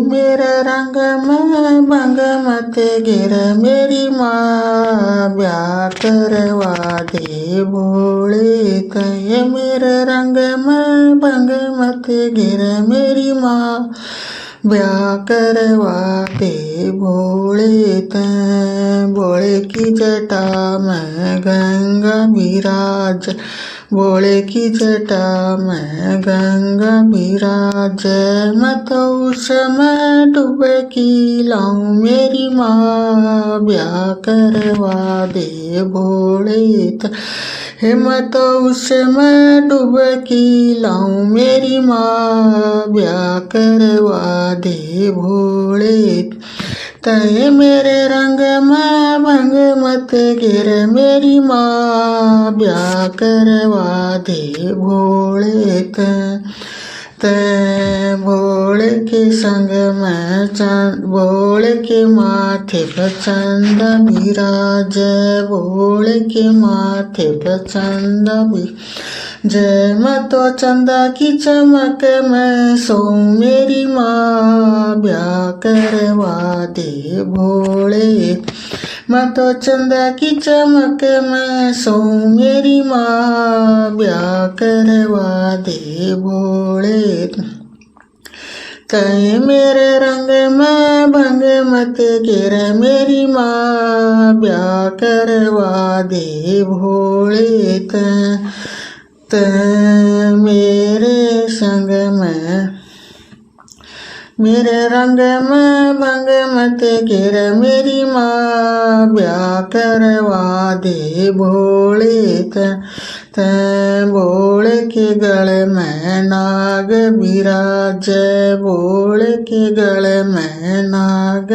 मेरे रंग में भंग मत गिर मेरी माँ, ब्याह करवा दे भोले तय। मेरे रंग में भंग मत गिर मेरी माँ, ब्याह करवा दे भोले तय। भोले की जटा में गंगा विराज, भोले की जटा में गंगा विराज। मैं तो उसमें डुबकी लाऊं मेरी माँ, ब्याह करवा दे भोले तय। मैं तो उसमें डुबकी लाऊं मेरी माँ, ब्याह करवा दे भोले तय। मेरे रंग में भंग मत गिर मेरी माँ, ब्याह करवा दे भोले तय। भोले के संग में भोले के माथे पर चंदा विराज, भोले के माथे पर चंदा जय। मैं तो चंदा की चमक में सोऊं मेरी माँ, ब्याह करवा दे भोले। मैं तो चंदा की चमक में सोऊं मेरी माँ, ब्याह करवा दे भोले तय। मेरे रंग में भंग मत गिर मेरी माँ, ब्याह करवा दे भोले तय। मेरे संग में मेरे रंग में भंग मत गिर मेरी माँ, ब्याह करवा दे भोले तय। भोले के गले में नाग विराज, भोले के गले में नाग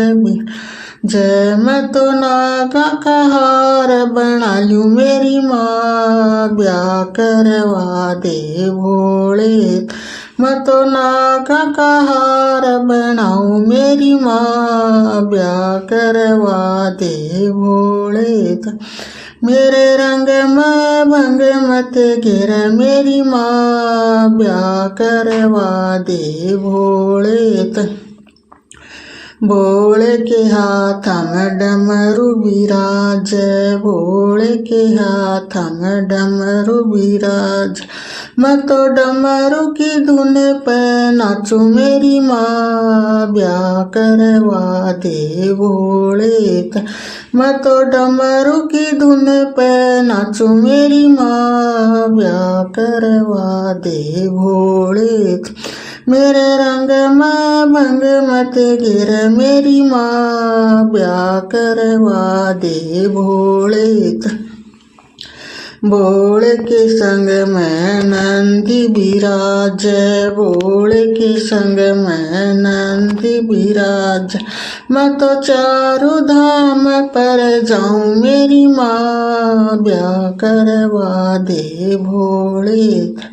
जय। मैं तो नागा का हार बना लूं मेरी माँ, ब्याह करवा दे भोले। मैं तो नागा का हार बनाऊं मेरी माँ, ब्याह करवा दे भोले। मेरे रंग में भंग मत गिर मेरी माँ, ब्याह करवा दे भोले भोले के हाथ में डमरू विराज, भोले के हाथ में डमरू विराज। मैं तो डमरू की धुन पे नाचूं मेरी माँ, ब्याह करवा दे भोले तय। मैं तो डमरू की धुन पे नाचूं मेरी माँ, ब्याह करवा दे भोले तय। मेरे रंग में भंग मत गिर मेरी माँ, ब्याह करवा दे भोले तय। भोले के संग में नंदी विराज, भोले के संग में नंदी विराज। मैं तो चारों धाम पर जाऊं मेरी माँ, ब्याह करवा दे भोले तय।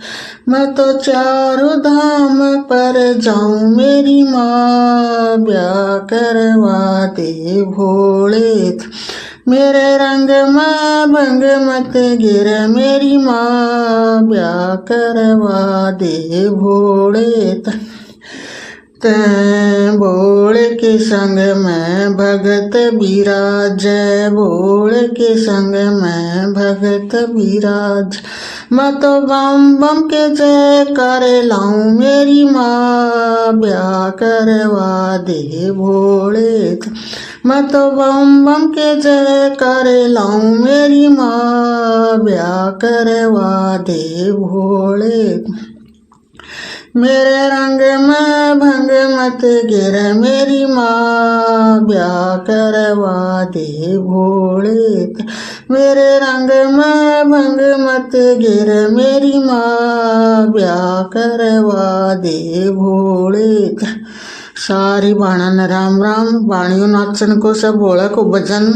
मैं तो चारों धाम पर जाऊं मेरी माँ, ब्याह करवा दे भोले तय। मेरे रंग में भंग मत गिर मेरी माँ, ब्याह करवा दे भोले तय। भोले के संग में भगत विराज, भोले के संग में भगत विराज। मैं तो बम बम के जय करे लाऊं मेरी माँ, ब्याह करवा दे भोले तय। मैं तो बम बम के जय करे लाऊं मेरी माँ, ब्याह करवा दे भोले तय। मेरे रंग में भंग मत गिर मेरी माँ, ब्याह करवा दे भोले तय। मेरे रंग में भंग मत गिर मेरी माँ, ब्याह करवा दे भोले तय। सारी बाणन राम राम। बाणियों नाचन को सब भोला को भजन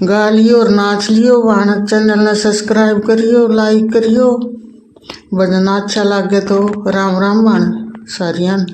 गा लियो और नाच लियो। बाण चैनल ने सब्सक्राइब करियो, लाइक करियो। भजन अच्छा लगे तो राम राम बाण सारियान।